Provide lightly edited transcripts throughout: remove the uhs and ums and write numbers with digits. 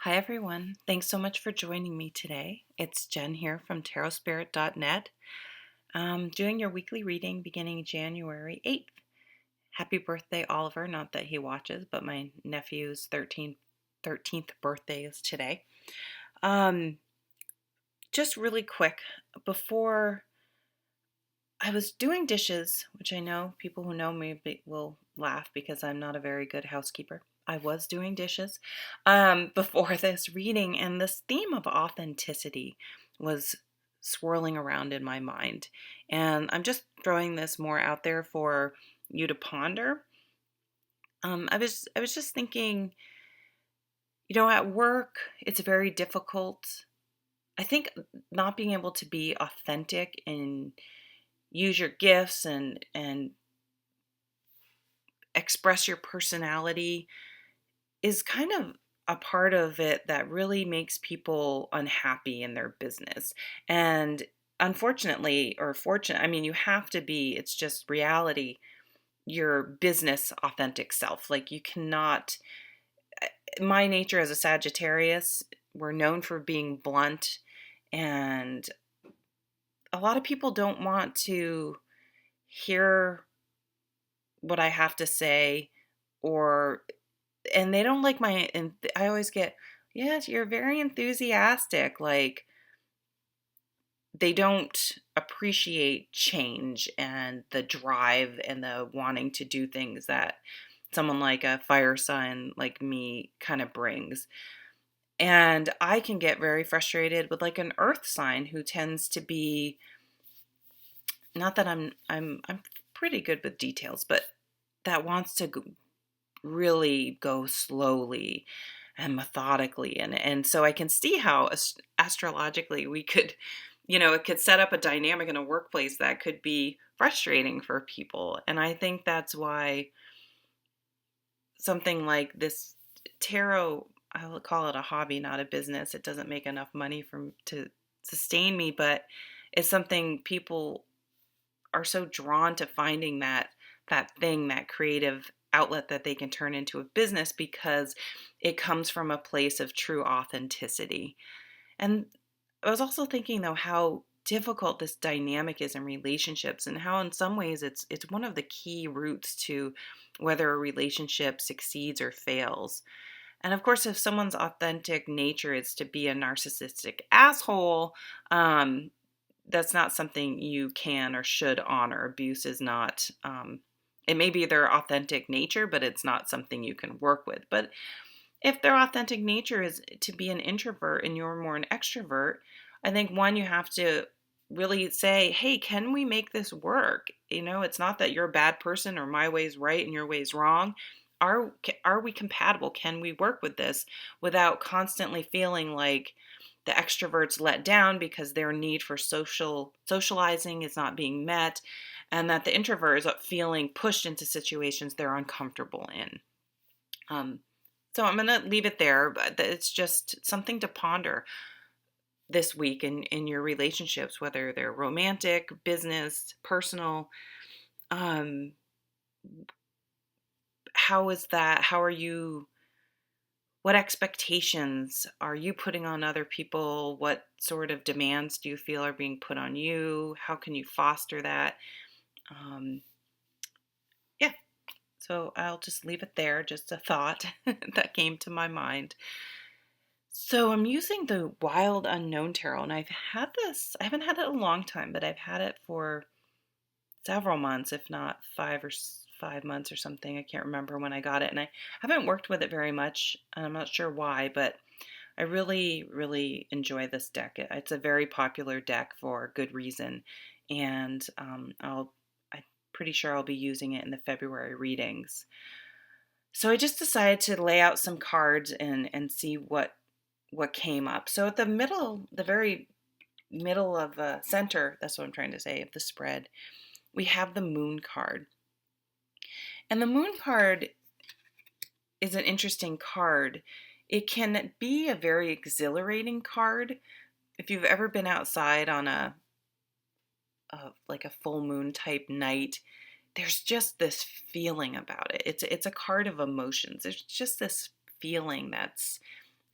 Hi, everyone. Thanks so much for joining me today. It's Jen here from tarotspirit.net, doing your weekly reading beginning January 8th. Happy birthday, Oliver. Not that he watches, but my nephew's 13th birthday is today. Um, just really quick, before I was doing dishes, which I know people who know me will laugh because I'm not a very good housekeeper. I was doing dishes before this reading, and this theme of authenticity was swirling around in my mind. And I'm just throwing this more out there for you to ponder. I was just thinking, at work, it's very difficult. I think not being able to be authentic and use your gifts and express your personality is kind of a part of it that really makes people unhappy in their business. And unfortunately, or fortunate, I mean, you have to be, it's just reality, your business authentic self. Like, you cannot, my nature as a Sagittarius, we're known for being blunt, and a lot of people don't want to hear what I have to say, or and they don't like my, and I always get, yes, you're very enthusiastic. Like, they don't appreciate change and the drive and the wanting to do things that someone like a fire sign like me kind of brings. And I can get very frustrated with like an earth sign who tends to be, not that I'm pretty good with details, but that wants to really go slowly and methodically, and so I can see how astrologically we could, it could set up a dynamic in a workplace that could be frustrating for people. And I think that's why something like this tarot, I'll call it a hobby, not a business. It doesn't make enough money to sustain me, but it's something people are so drawn to, finding that thing, that creative outlet that they can turn into a business because it comes from a place of true authenticity. And I was also thinking, though, how difficult this dynamic is in relationships, and how in some ways it's one of the key roots to whether a relationship succeeds or fails. And of course, if someone's authentic nature is to be a narcissistic asshole, that's not something you can or should honor. Abuse is not, it may be their authentic nature, but it's not something you can work with. But if their authentic nature is to be an introvert and you're more an extrovert, I think one, you have to really say, hey, can we make this work? It's not that you're a bad person or my way's right and your way's wrong. Are we compatible? Can we work with this without constantly feeling like the extroverts let down because their need for socializing is not being met, and that the introvert is feeling pushed into situations they're uncomfortable in. So I'm going to leave it there, but it's just something to ponder this week in your relationships, whether they're romantic, business, personal. Um, how is that? How are you? What expectations are you putting on other people? What sort of demands do you feel are being put on you? How can you foster that? Um, yeah, so I'll just leave it there, just a thought that came to my mind. So I'm using the Wild Unknown Tarot, and I've had this, I haven't had it a long time, but I've had it for several months, if not 5 months or something. I can't remember when I got it, and I haven't worked with it very much, and I'm not sure why, but I really, really enjoy this deck. It's a very popular deck for good reason, and I'm pretty sure I'll be using it in the February readings. So I just decided to lay out some cards and see what came up. So at the very middle of the center, that's what I'm trying to say, of the spread, we have the Moon card. And the Moon card is an interesting card. It can be a very exhilarating card. If you've ever been outside on like a full moon type night, there's just this feeling about it. It's a card of emotions. There's just this feeling that's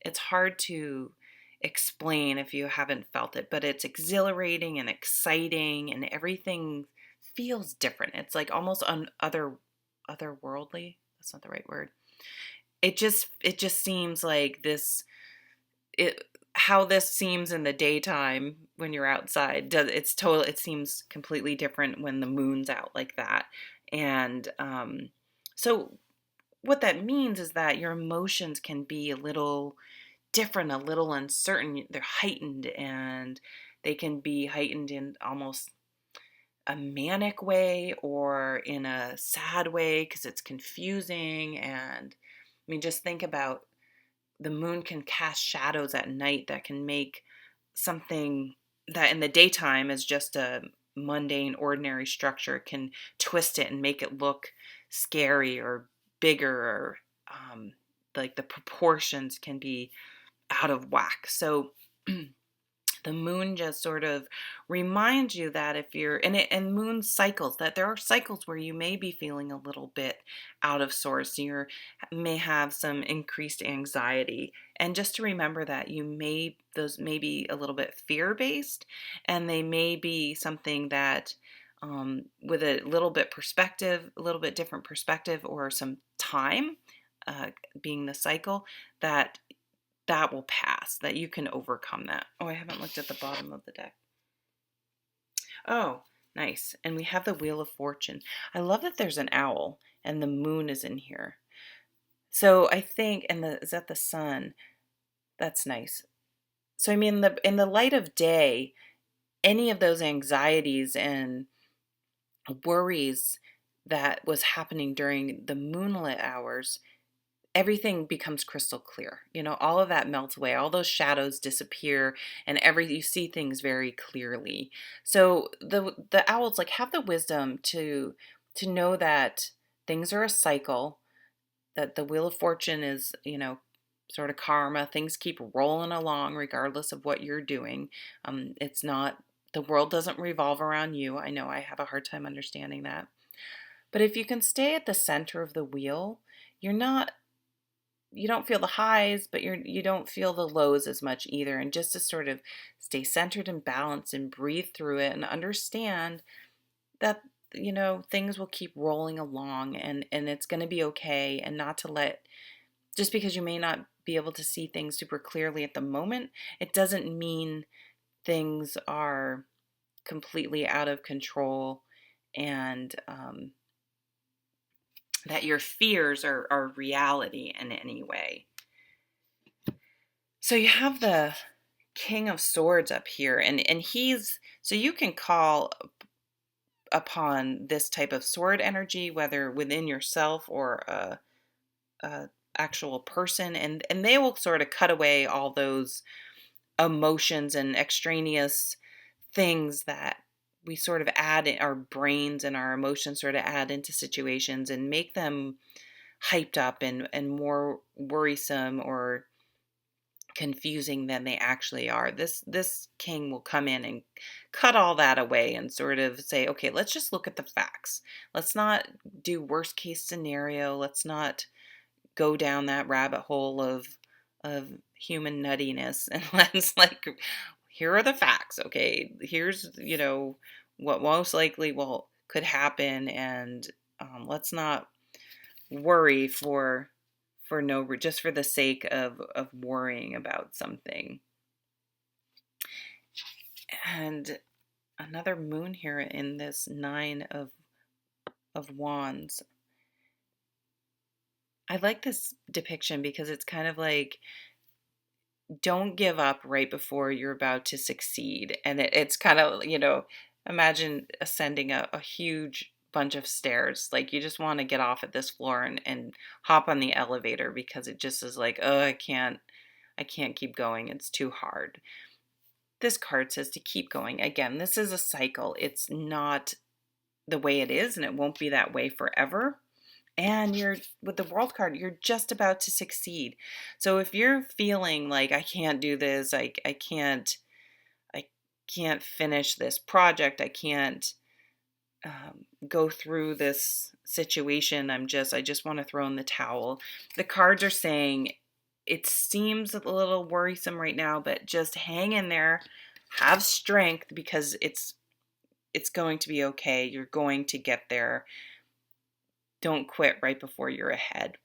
it's hard to explain if you haven't felt it, but it's exhilarating and exciting, and everything feels different. It's like almost otherworldly. That's not the right word. It just seems like this it how this seems in the daytime when you're outside does it seems completely different when the moon's out like that. And so what that means is that your emotions can be a little different, a little uncertain. They're heightened, and they can be heightened in almost a manic way or in a sad way because it's confusing. And I mean, just think about the moon can cast shadows at night that can make something that in the daytime is just a mundane, ordinary structure, can twist it and make it look scary or bigger, or like the proportions can be out of whack. So the moon just sort of reminds you that if you're and moon cycles, that there are cycles where you may be feeling a little bit out of sorts. You may have some increased anxiety, and just to remember that those may be a little bit fear based, and they may be something that with a little bit perspective, a little bit different perspective, or some time being the cycle, that will pass, that you can overcome that. Oh, I haven't looked at the bottom of the deck. Oh, nice. And we have the Wheel of Fortune. I love that there's an owl and the moon is in here. So I think, is that the sun? That's nice. So I mean, in the light of day, any of those anxieties and worries that was happening during the moonlit hours, everything becomes crystal clear. All of that melts away, all those shadows disappear, and you see things very clearly. So the owls like have the wisdom to know that things are a cycle, that the Wheel of Fortune is, sort of karma. Things keep rolling along regardless of what you're doing. It's not The world doesn't revolve around you. I know I have a hard time understanding that. But if you can stay at the center of the wheel, you're not you don't feel the highs, but you don't feel the lows as much either. And just to sort of stay centered and balanced and breathe through it and understand that things will keep rolling along, and it's going to be okay. And not to let just because you may not be able to see things super clearly at the moment, it doesn't mean things are completely out of control, and that your fears are reality in any way. So you have the King of Swords up here, and so you can call upon this type of sword energy, whether within yourself or a actual person, and they will sort of cut away all those emotions and extraneous things that we sort of add in our brains, and our emotions sort of add into situations and make them hyped up and more worrisome or confusing than they actually are. This king will come in and cut all that away and sort of say, okay, let's just look at the facts. Let's not do worst case scenario. Let's not go down that rabbit hole of human nuttiness, and let's here are the facts. Okay, here's what most likely could happen, and let's not worry just for the sake of worrying about something. And another moon here in this Nine of Wands. I like this depiction because it's kind of like, don't give up right before you're about to succeed. And it's kind of, imagine ascending a huge bunch of stairs. Like, you just want to get off at this floor and hop on the elevator, because it just is like, oh, I can't keep going. It's too hard. This card says to keep going. Again, this is a cycle. It's not the way it is, and it won't be that way forever. And with the World card, you're just about to succeed. So if you're feeling like, I can't do this, I can't finish this project, I can't go through this situation, I just want to throw in the towel. The cards are saying it seems a little worrisome right now, but just hang in there, have strength, because it's going to be okay. You're going to get there. Don't quit right before you're ahead.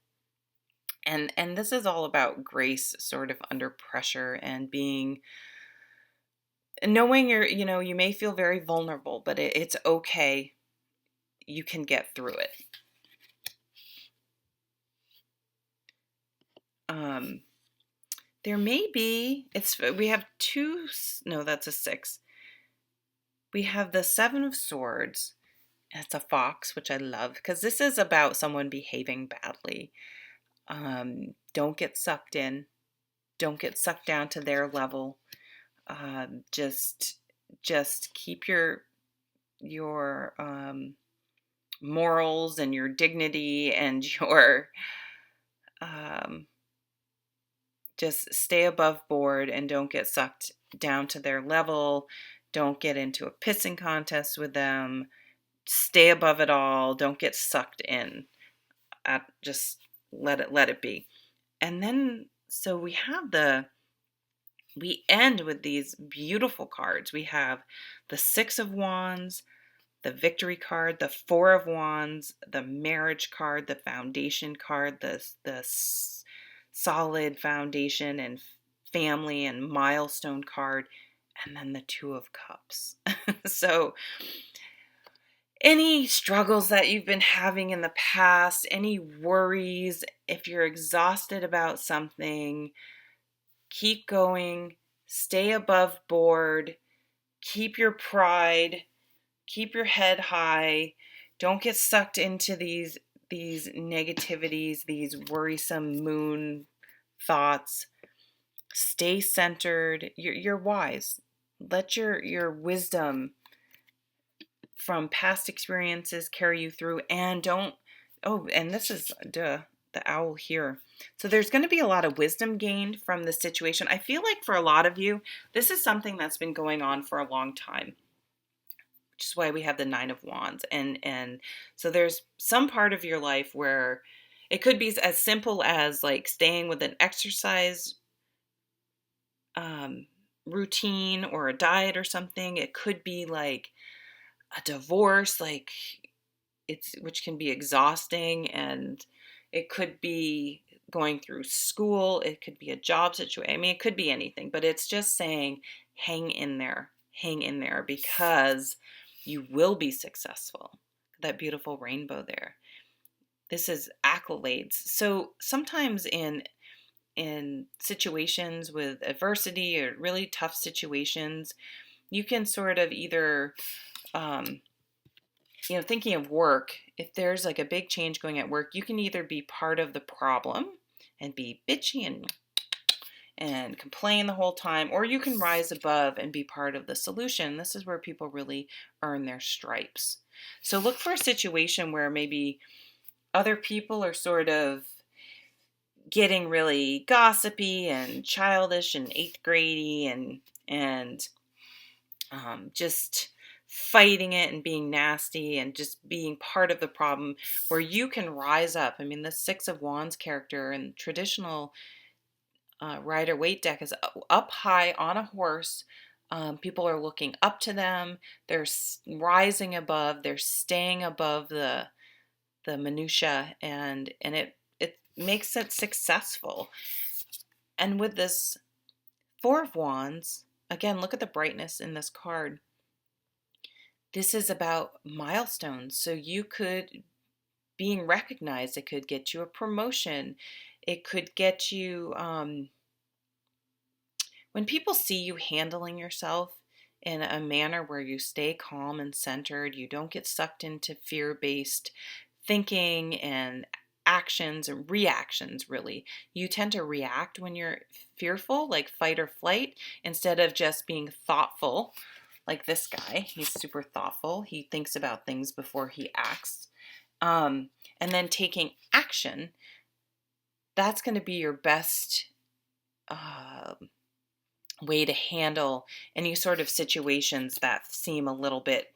And this is all about grace sort of under pressure, and being, knowing you may feel very vulnerable, but it's okay. You can get through it. Um, there may be, we have two, no, that's a six. We have the Seven of Swords. It's a fox, which I love, because this is about someone behaving badly. Don't get sucked in. Don't get sucked down to their level. Just keep your morals and your dignity and your just stay above board, and don't get sucked down to their level. Don't get into a pissing contest with them. Stay above it all. Don't get sucked in. Just let it be. And then so we end with these beautiful cards. We have the Six of Wands, the Victory card, the Four of Wands, the Marriage card, the Foundation card, the solid foundation and family and milestone card, and then the Two of Cups. So any struggles that you've been having in the past, any worries, if you're exhausted about something, keep going, stay above board, keep your pride, keep your head high. Don't get sucked into these negativities, these worrisome moon thoughts. Stay centered. You're wise. Let your wisdom from past experiences carry you through, and don't, oh, and this is the owl here. So there's going to be a lot of wisdom gained from this situation. I feel like for a lot of you, this is something that's been going on for a long time, which is why we have the Nine of Wands. And so there's some part of your life where it could be as simple as like staying with an exercise routine or a diet or something. It could be like a divorce, like which can be exhausting, and it could be going through school. It could be a job situation. I mean, it could be anything, but it's just saying, hang in there, because you will be successful. That beautiful rainbow there. This is accolades. So sometimes in situations with adversity or really tough situations, you can sort of either, thinking of work, if there's like a big change going at work, you can either be part of the problem and be bitchy and complain the whole time, or you can rise above and be part of the solution. This is where people really earn their stripes. So look for a situation where maybe other people are sort of getting really gossipy and childish and eighth gradey and just fighting it and being nasty and just being part of the problem, where you can rise up. I mean, the Six of Wands character in traditional Rider-Waite deck is up high on a horse. People are looking up to them. They're rising above. They're staying above the minutia, and it makes it successful. And with this Four of Wands, again, look at the brightness in this card. This is about milestones. So you could, being recognized, it could get you a promotion. It could get you, when people see you handling yourself in a manner where you stay calm and centered, you don't get sucked into fear-based thinking and actions and reactions, really. You tend to react when you're fearful, like fight or flight, instead of just being thoughtful. Like this guy, he's super thoughtful. He thinks about things before he acts. And then taking action, that's going to be your best way to handle any sort of situations that seem a little bit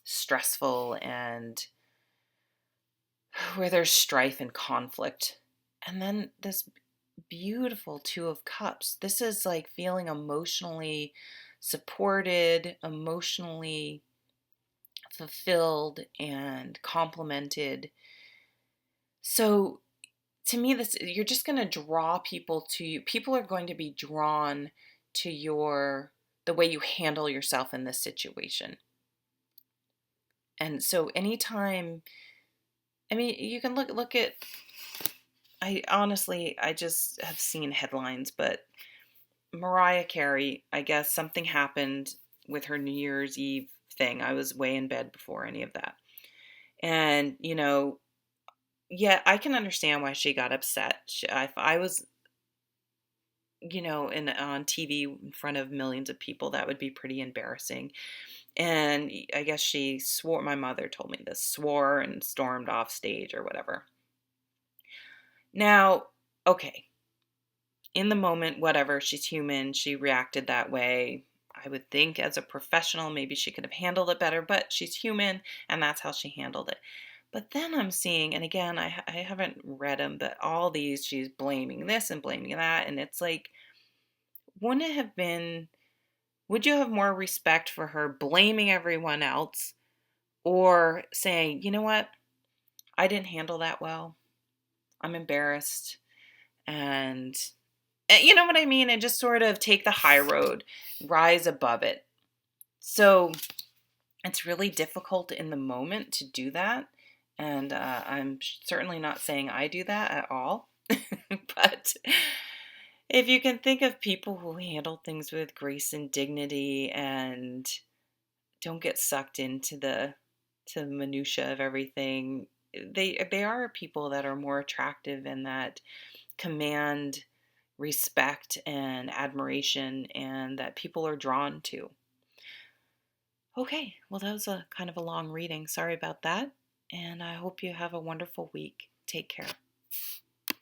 stressful and where there's strife and conflict. And then this beautiful Two of Cups. This is like feeling emotionally supported, emotionally fulfilled, and complimented. So to me, this, you're just going to draw people to you. People are going to be drawn to the way you handle yourself in this situation. And so anytime, I mean, you can look at, I just have seen headlines, but Mariah Carey, I guess something happened with her New Year's Eve thing. I was way in bed before any of that. And, yeah, I can understand why she got upset. If I was, on TV in front of millions of people, that would be pretty embarrassing. And I guess she swore, my mother told me this, swore and stormed off stage or whatever. Now, okay, in the moment, whatever, she's human, she reacted that way. I would think as a professional, maybe she could have handled it better, but she's human and that's how she handled it. But then I'm seeing, and again, I haven't read them, but all these, she's blaming this and blaming that. And it's like, wouldn't it have been, would you have more respect for her blaming everyone else or saying, you know what, I didn't handle that well. I'm embarrassed. And you know what I mean? And just sort of take the high road, rise above it. So it's really difficult in the moment to do that. And I'm certainly not saying I do that at all. But if you can think of people who handle things with grace and dignity and don't get sucked into the minutia of everything, they are people that are more attractive and that command respect and admiration and that people are drawn to. Okay, well, that was a kind of a long reading. Sorry about that. And I hope you have a wonderful week. Take care.